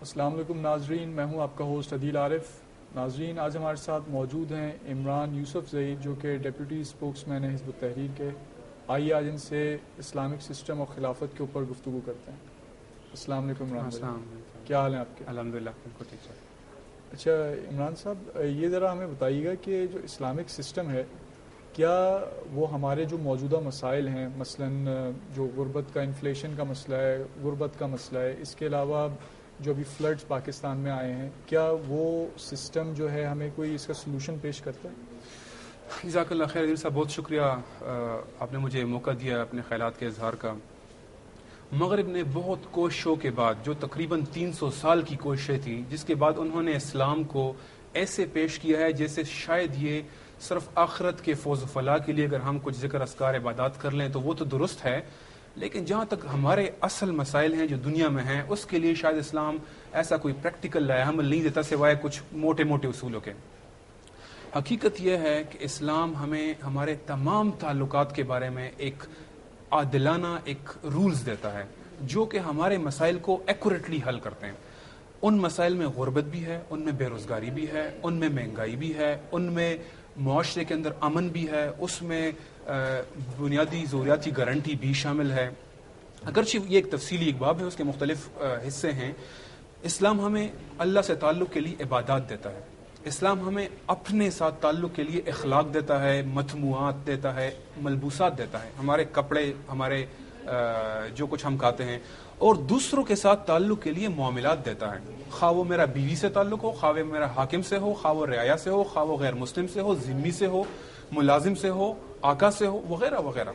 السلام علیکم ناظرین، میں ہوں آپ کا ہوسٹ عدیل عارف۔ ناظرین، آج ہمارے ساتھ موجود ہیں عمران یوسف زئی، جو کہ ڈپٹی اسپوکس مین ہیں حزب التحریر کے۔ آئیے آج ان سے اسلامک سسٹم اور خلافت کے اوپر گفتگو کرتے ہیں۔ السلام علیکم عمران بھائی، کیا حال ہیں آپ کے؟ الحمدللہ بالکل ٹھیک ہے۔ اچھا عمران صاحب، یہ ذرا ہمیں بتائیے گا کہ جو اسلامک سسٹم ہے، کیا وہ ہمارے جو موجودہ مسائل ہیں، مثلاً جو غربت کا، انفلیشن کا مسئلہ ہے، غربت کا مسئلہ ہے، اس کے علاوہ جو ابھی فلڈز پاکستان میں آئے ہیں، کیا وہ سسٹم جو ہے ہمیں کوئی اس کا سلوشن پیش کرتا ہے؟ جزاک اللہ خیر عدیل صاحب، بہت شکریہ، آپ نے مجھے موقع دیا اپنے خیالات کے اظہار کا۔ مغرب نے بہت کوششوں کے بعد، جو تقریباً 300 سال کی کوششیں تھیں، جس کے بعد انہوں نے اسلام کو ایسے پیش کیا ہے جیسے شاید یہ صرف آخرت کے فوز و فلاح کے لیے اگر ہم کچھ ذکر اذکار عبادات کر لیں تو وہ تو درست ہے، لیکن جہاں تک ہمارے اصل مسائل ہیں جو دنیا میں ہیں، اس کے لیے شاید اسلام ایسا کوئی پریکٹیکل لائحہ عمل نہیں دیتا سوائے کچھ موٹے موٹے اصولوں کے۔ حقیقت یہ ہے کہ اسلام ہمیں ہمارے تمام تعلقات کے بارے میں ایک عادلانہ ایک رولز دیتا ہے جو کہ ہمارے مسائل کو ایکوریٹلی حل کرتے ہیں۔ ان مسائل میں غربت بھی ہے، ان میں بے روزگاری بھی ہے، ان میں مہنگائی بھی ہے، ان میں معاشرے کے اندر امن بھی ہے، اس میں بنیادی ضروریاتی گارنٹی بھی شامل ہے۔ اگرچہ یہ ایک تفصیلی ایک باب ہے، اس کے مختلف حصے ہیں۔ اسلام ہمیں اللہ سے تعلق کے لیے عبادات دیتا ہے، اسلام ہمیں اپنے ساتھ تعلق کے لیے اخلاق دیتا ہے، مطموعات دیتا ہے، ملبوسات دیتا ہے، ہمارے کپڑے، ہمارے جو کچھ ہم کھاتے ہیں، اور دوسروں کے ساتھ تعلق کے لیے معاملات دیتا ہے، خواہ وہ میرا بیوی سے تعلق ہو، خواہ وہ میرا حاکم سے ہو، خواہ وہ رعایا سے ہو، خواہ وہ غیر مسلم سے ہو، ذمہ سے ہو، ملازم سے ہو، آقا سے ہو، وغیرہ وغیرہ۔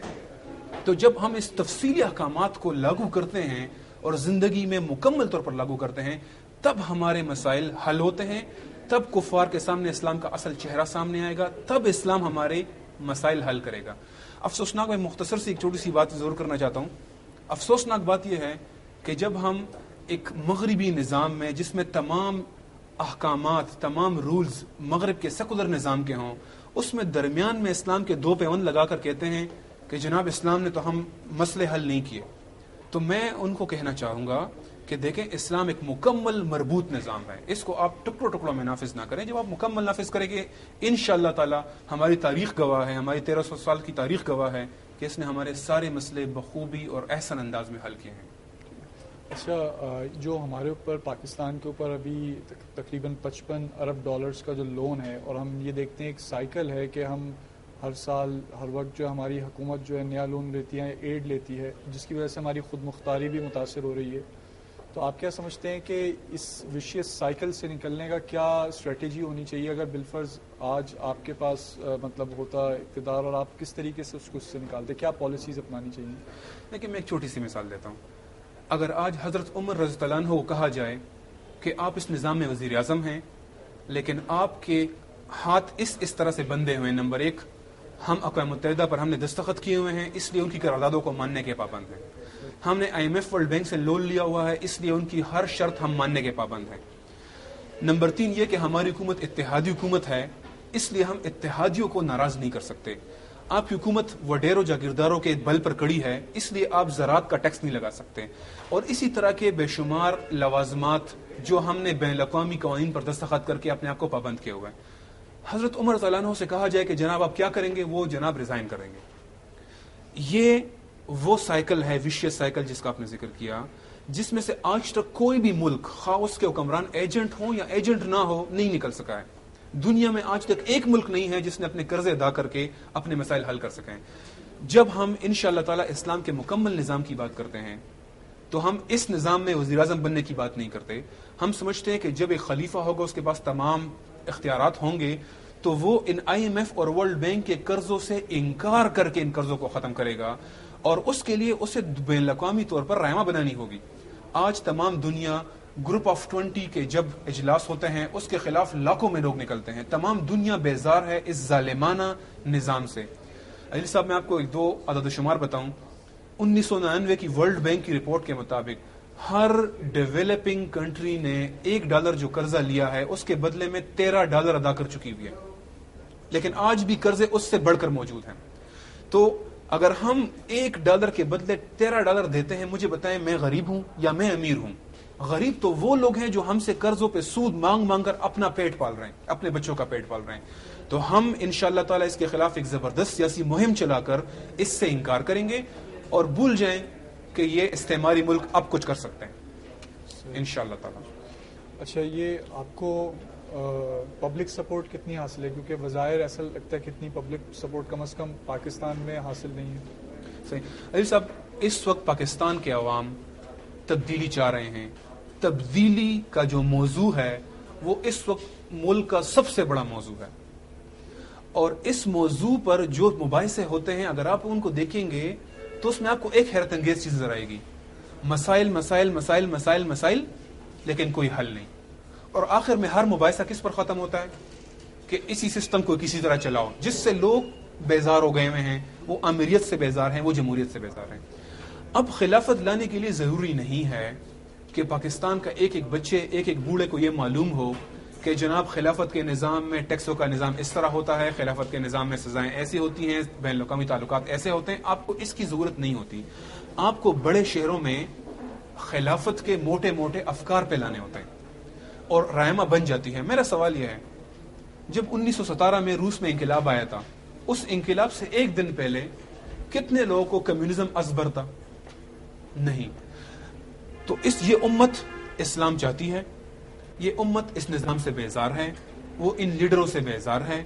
تو جب ہم اس تفصیلی احکامات کو لاگو کرتے ہیں اور زندگی میں مکمل طور پر لاگو کرتے ہیں، تب ہمارے مسائل حل ہوتے ہیں، تب کفار کے سامنے اسلام کا اصل چہرہ سامنے آئے گا، تب اسلام ہمارے مسائل حل کرے گا۔ افسوسناک، میں مختصر سی ایک چھوٹی سی بات ضرور کرنا چاہتا ہوں۔ افسوسناک بات یہ ہے کہ جب ہم ایک مغربی نظام میں، جس میں تمام احکامات، تمام رولز مغرب کے سیکولر نظام کے ہوں، اس میں درمیان میں اسلام کے دو پیون لگا کر کہتے ہیں کہ جناب اسلام نے تو ہم مسئلے حل نہیں کیے، تو میں ان کو کہنا چاہوں گا کہ دیکھیں اسلام ایک مکمل مربوط نظام ہے، اس کو آپ ٹکڑوں ٹکڑوں میں نافذ نہ کریں۔ جب آپ مکمل نافذ کریں گے، انشاءاللہ تعالی ہماری تاریخ گواہ ہے، ہماری 1300 سال کی تاریخ گواہ ہے کہ اس نے ہمارے سارے مسئلے بخوبی اور احسن انداز میں حل کیے ہیں۔ اچھا، جو ہمارے اوپر پاکستان کے اوپر ابھی تقریباً 55 ارب ڈالرز کا جو لون ہے، اور ہم یہ دیکھتے ہیں ایک سائیکل ہے کہ ہم ہر سال ہر وقت جو ہماری حکومت جو ہے نیا لون لیتی ہے، ایڈ لیتی ہے، جس کی وجہ سے ہماری خود مختاری بھی متاثر ہو رہی ہے۔ تو آپ کیا سمجھتے ہیں کہ اس وشیس سائیکل سے نکلنے کا کیا اسٹریٹجی ہونی چاہیے؟ اگر بالفرض آج آپ کے پاس مطلب ہوتا اقتدار، اور آپ کس طریقے سے اس کو اس سے نکالتے، کیا پالیسیز اپنانی چاہیے؟ لیکن میں ایک چھوٹی سی مثال دیتا ہوں۔ اگر آج حضرت عمر رضی اللہ عنہ کو کہا جائے کہ آپ اس نظام میں وزیر اعظم ہیں، لیکن آپ کے ہاتھ اس طرح سے بندھے ہوئے ہیں، نمبر ایک، ہم اقوام متحدہ پر ہم نے دستخط کیے ہوئے ہیں، اس لیے ان کی قراردادوں کو ماننے کے پابند ہیں، ہم نے IMF ورلڈ بینک سے لون لیا ہوا ہے، اس لیے ان کی ہر شرط ہم ماننے کے پابند ہیں، نمبر تین یہ کہ ہماری حکومت اتحادی حکومت ہے، اس لیے ہم اتحادیوں کو ناراض نہیں کر سکتے، آپ کی حکومت وڈیروں جاگیرداروں کے بل پر کڑی ہے، اس لیے آپ زراعت کا ٹیکس نہیں لگا سکتے، اور اسی طرح کے بے شمار لوازمات جو ہم نے بین الاقوامی قوانین پر دستخط کر کے اپنے آپ کو پابند کیے ہوئے ہیں۔ حضرت عمر رضی اللہ عنہ سے کہا جائے کہ جناب آپ کیا کریں گے، وہ جناب ریزائن کریں گے۔ یہ وہ سائیکل ہے، وشیس سائیکل جس کا آپ نے ذکر کیا، جس میں سے آج تک کوئی بھی ملک، خواہ اس کے حکمران ایجنٹ ہوں یا ایجنٹ نہ ہو، نہیں نکل سکا ہے۔ دنیا میں آج تک ایک ملک نہیں ہے جس نے اپنے قرضے ادا کر کے اپنے مسائل حل کر سکیں۔ جب ہم انشاءاللہ تعالی اسلام کے مکمل نظام کی بات کرتے ہیں تو ہم اس نظام میں وزیر اعظم بننے کی بات نہیں کرتے، ہم سمجھتے ہیں کہ جب ایک خلیفہ ہوگا، اس کے پاس تمام اختیارات ہوں گے، تو وہ ان IMF اور ورلڈ بینک کے قرضوں سے انکار کر کے ان قرضوں کو ختم کرے گا، اور اس کے لیے اسے بین الاقوامی طور پر رائمہ بنانی ہوگی۔ آج تمام دنیا گروپ آف 20 کے جب اجلاس ہوتے ہیں، اس کے خلاف لاکھوں میں لوگ نکلتے ہیں، تمام دنیا بیزار ہے اس ظالمانہ نظام سے۔ علی صاحب، میں آپ کو ایک دو عدد و شمار بتاؤں۔ 1999 کی ورلڈ بینک کی رپورٹ کے مطابق ہر ڈیولپنگ کنٹری نے $1 جو قرضہ لیا ہے اس کے بدلے میں $13 ادا کر چکی ہوئی ہے، لیکن آج بھی قرضے اس سے بڑھ کر موجود ہیں۔ تو اگر ہم $1 کے بدلے $13 دیتے ہیں، مجھے بتائیں میں غریب ہوں یا میں امیر ہوں؟ غریب تو وہ لوگ ہیں جو ہم سے قرضوں پہ سود مانگ مانگ کر اپنا پیٹ پال رہے ہیں, اپنے بچوں کا پیٹ پال رہے ہیں. تو ہم انشاءاللہ تعالی اس کے خلاف ایک زبردست سیاسی مہم چلا کر اس سے انکار کریں گے اور بھول جائیں کہ یہ استعماری ملک اب کچھ کر سکتے ہیں انشاءاللہ تعالی. اچھا, یہ آپ کو پبلک سپورٹ کتنی حاصل ہے؟ کیونکہ وظاہر ایسا لگتا ہے کہ اتنی پبلک سپورٹ کم از کم پاکستان میں حاصل نہیں ہے. صحیح. علی صاحب, اس وقت پاکستان کے عوام تبدیلی چاہ رہے ہیں. تبدیلی کا جو موضوع ہے وہ اس وقت ملک کا سب سے بڑا موضوع ہے, اور اس موضوع پر جو مباحثے ہوتے ہیں اگر آپ ان کو دیکھیں گے تو اس میں آپ کو ایک حیرت انگیز چیز نظر آئے گی. مسائل مسائل مسائل مسائل مسائل, لیکن کوئی حل نہیں. اور آخر میں ہر مباحثہ کس پر ختم ہوتا ہے کہ اسی سسٹم کو کسی طرح چلاؤ, جس سے لوگ بیزار ہو گئے ہوئے ہیں. وہ امریت سے بیزار ہیں, وہ جمہوریت سے بیزار ہیں. اب خلافت لانے کے لیے ضروری نہیں ہے کہ پاکستان کا ایک ایک بچے, ایک ایک بوڑھے کو یہ معلوم ہو کہ جناب خلافت کے نظام میں ٹیکسوں کا نظام اس طرح ہوتا ہے, خلافت کے نظام میں سزائیں ایسی ہوتی ہیں, بین الاقوامی تعلقات ایسے ہوتے ہیں. آپ کو اس کی ضرورت نہیں ہوتی. آپ کو بڑے شہروں میں خلافت کے موٹے موٹے افکار پہ لانے ہوتے ہیں اور رائمہ بن جاتی ہے. میرا سوال یہ ہے, جب 1917 میں روس میں انقلاب آیا تھا, اس انقلاب سے ایک دن پہلے کتنے لوگوں کو کمیونزم ازبر تھا؟ نہیں. تو یہ امت اسلام چاہتی ہے, یہ امت اس نظام سے بیزار ہے, وہ ان لیڈروں سے بیزار ہے,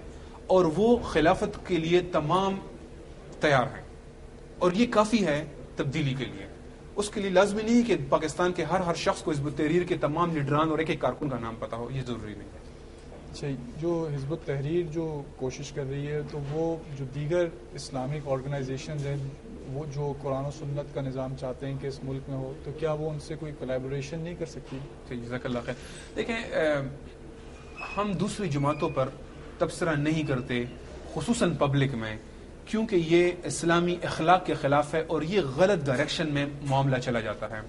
اور وہ خلافت کے لیے تمام تیار ہیں, اور یہ کافی ہے تبدیلی کے لیے. اس کے لیے لازمی نہیں کہ پاکستان کے ہر شخص کو حزب التحریر کے تمام لیڈران اور ایک ایک کارکن کا نام پتا ہو, یہ ضروری نہیں ہے. اچھا, جو حزب التحریر جو کوشش کر رہی ہے تو وہ جو دیگر اسلامک آرگنائزیشنز ہیں وہ جو قرآن و سنت کا نظام چاہتے ہیں کہ اس ملک میں ہو, تو کیا وہ ان سے کوئی کولیبوریشن نہیں کر سکتی؟ جزاک اللہ خیر. دیکھیں, ہم دوسری جماعتوں پر تبصرہ نہیں کرتے, خصوصاً پبلک میں, کیونکہ یہ اسلامی اخلاق کے خلاف ہے اور یہ غلط ڈائریکشن میں معاملہ چلا جاتا ہے.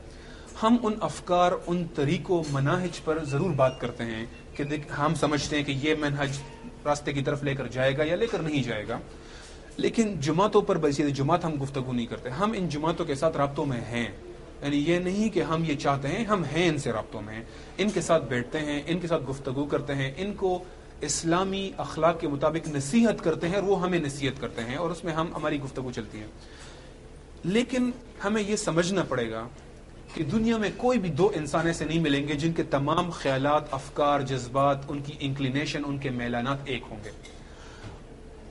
ہم ان افکار, ان طریقوں, مناہج پر ضرور بات کرتے ہیں کہ ہم سمجھتے ہیں کہ یہ منہج راستے کی طرف لے کر جائے گا یا لے کر نہیں جائے گا, لیکن جماعتوں پر بحیثیت جماعت ہم گفتگو نہیں کرتے. ہم ان جماعتوں کے ساتھ رابطوں میں ہیں, یعنی یہ نہیں کہ ہم یہ چاہتے ہیں, ہم ہیں ان سے رابطوں میں, ان کے ساتھ بیٹھتے ہیں, ان کے ساتھ گفتگو کرتے ہیں, ان کو اسلامی اخلاق کے مطابق نصیحت کرتے ہیں, اور وہ ہمیں نصیحت کرتے ہیں, اور اس میں ہماری گفتگو چلتی ہے. لیکن ہمیں یہ سمجھنا پڑے گا کہ دنیا میں کوئی بھی دو انسان ایسے نہیں ملیں گے جن کے تمام خیالات, افکار, جذبات, ان کی انکلینیشن, ان کے میلانات ایک ہوں گے.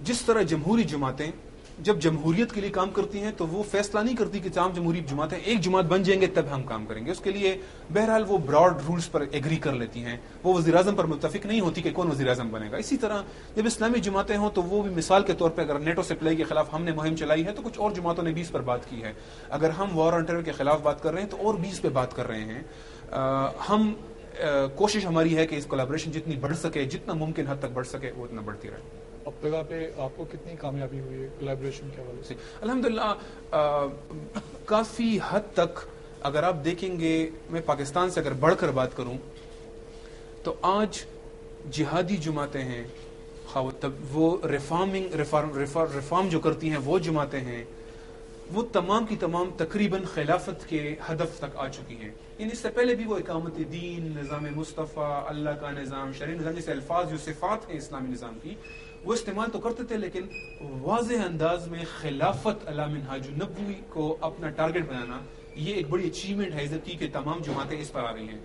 جس طرح جمہوری جماعتیں جب جمہوریت کے لیے کام کرتی ہیں تو وہ فیصلہ نہیں کرتی کہ تمام جمہوری جماعتیں ایک جماعت بن جائیں گے تب ہم کام کریں گے. اس کے لیے بہرحال وہ براڈ رولز پر ایگری کر لیتی ہیں, وہ وزیر اعظم پر متفق نہیں ہوتی کہ کون وزیر اعظم بنے گا. اسی طرح جب اسلامی جماعتیں ہوں تو وہ بھی مثال کے طور پہ اگر نیٹو سپلائی کے خلاف ہم نے مہم چلائی ہے تو کچھ اور جماعتوں نے بھی اس پر بات کی ہے. اگر ہم وار آن ٹیرر کے خلاف بات کر رہے ہیں تو اور بھی اس پہ بات کر رہے ہیں. ہم کوشش ہماری ہے کہ اس کولیبریشن جتنی بڑھ سکے, جتنا ممکن حد تک بڑھ سکے, وہ اتنا بڑھتی رہے. اب تک پہ آپ کو کتنی کامیابی ہوئی ہے کولیبریشن کے حوالے سے؟ الحمدللہ کافی حد تک. اگر آپ دیکھیں گے, میں پاکستان سے اگر بڑھ کر بات کروں تو آج جہادی جماعتیں ہیں, وہ ریفارم جو کرتی ہیں وہ جماعتیں ہیں, وہ تمام کی تمام تقریباً خلافت کے ہدف تک آ چکی ہیں. یعنی اس سے پہلے بھی وہ اقامت دین, نظام مصطفیٰ, اللہ کا نظام, شرعی نظام, جیسے الفاظ جو صفات ہیں اسلامی نظام کی وہ استعمال تو کرتے تھے, لیکن واضح انداز میں خلافت علی منہاج النبوی کو اپنا ٹارگٹ بنانا یہ ایک بڑی اچیومنٹ ہے حضرت کی کہ تمام جماعتیں اس پر آ رہی ہیں.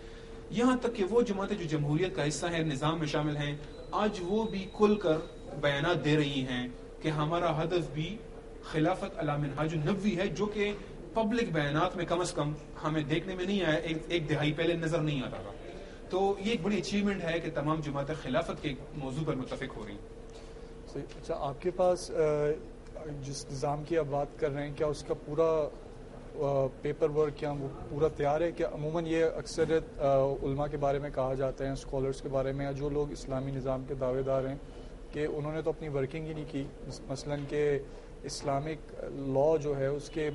یہاں تک کہ وہ جماعتیں جو جمہوریت کا حصہ ہیں, نظام میں شامل ہیں, آج وہ بھی کھل کر بیانات دے رہی ہیں کہ ہمارا ہدف بھی خلافت علی منہاج النبوی ہے, جو کہ پبلک بیانات میں کم از کم ہمیں دیکھنے میں نہیں آیا, ایک دہائی پہلے نظر نہیں آتا تھا. تو یہ ایک بڑی اچیومنٹ ہے کہ تمام جماعتیں خلافت کے موضوع پر متفق ہو رہی ہیں. اچھا, آپ کے پاس جس نظام کی آپ بات کر رہے ہیں کیا اس کا پورا پیپر ورک کیا وہ پورا تیار ہے؟ کہ عموماً یہ اکثر علماء کے بارے میں کہا جاتا ہے, اسکالرس کے بارے میں, یا جو لوگ اسلامی نظام کے دعوے دار ہیں کہ انہوں نے تو اپنی ورکنگ ہی نہیں کی. مثلاً کہ اسلامک لا جو ہے اس کے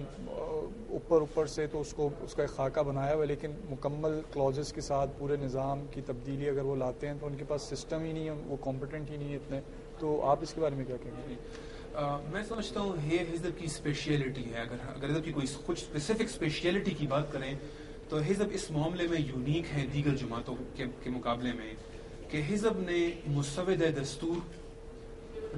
اوپر سے تو اس کا ایک خاکہ بنایا ہوا ہے, لیکن مکمل کلوزز کے ساتھ پورے نظام کی تبدیلی اگر وہ لاتے ہیں تو ان کے پاس سسٹم ہی نہیں ہے, وہ کمپیٹنٹ ہی نہیں ہے اتنے. تو آپ اس کے بارے میں کیا کہیں گے؟ میں سمجھتا ہوں یہ حزب کی اسپیشیلٹی ہے. اگر حزب کی کوئی کچھ اسپیسیفک اسپیشیلٹی کی بات کریں تو حزب اس معاملے میں یونیک ہے دیگر جماعتوں کے مقابلے میں کہ حزب نے مسود دستور،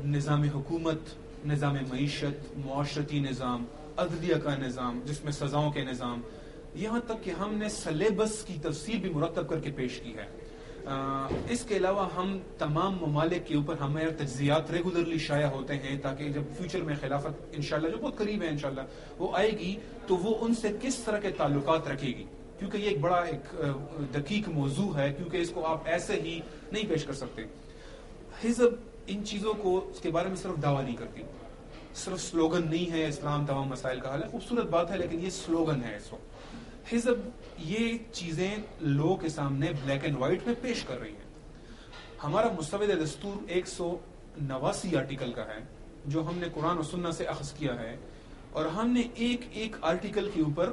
نظام حکومت، نظام معیشت، معاشرتی نظام، عدلیہ کا نظام جس میں سزاؤں کے نظام، یہاں تک کہ ہم نے سلیبس کی تفصیل بھی مرتب کر کے پیش کی ہے. اس کے علاوہ ہم تمام ممالک کے اوپر ہمارے تجزیات ریگولرلی شائع ہوتے ہیں تاکہ جب فیوچر میں خلافت انشاءاللہ جو بہت قریب ہے انشاءاللہ وہ آئے گی تو وہ ان سے کس طرح کے تعلقات رکھے گی، کیونکہ یہ ایک بڑا دقیق موضوع ہے، کیونکہ اس کو آپ ایسے ہی نہیں پیش کر سکتے. حزب ان چیزوں کو اس کے بارے میں صرف دعویٰ نہیں کرتی، صرف سلوگن نہیں ہے اسلام تمام مسائل کا حل ہے، خوبصورت بات ہے لیکن یہ سلوگن ہے. اس وقت حزب یہ چیزیں لوگوں کے سامنے بلیک اینڈ وائٹ میں پیش کر رہی ہیں. ہمارا مسود دستور 189 آرٹیکل کا ہے جو ہم نے قرآن و سنت سے اخذ کیا ہے، اور ہم نے ایک ایک آرٹیکل کے اوپر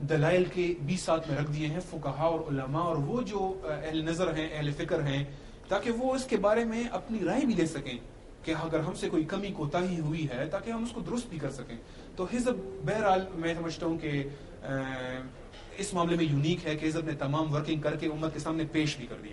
دلائل کے 20 ساتھ میں رکھ دیے ہیں فقہاء اور علماء اور وہ جو اہل نظر ہیں، اہل فکر ہیں، تاکہ وہ اس کے بارے میں اپنی رائے بھی دے سکیں کہ اگر ہم سے کوئی کمی کوتاہی ہوئی ہے تاکہ ہم اس کو درست بھی کر سکیں. تو حزب بہرحال میں سمجھتا ہوں کہ اس معاملے میں یونیک ہے کہ حزب نے تمام ورکنگ کر کے امت کے سامنے پیش بھی کر دی.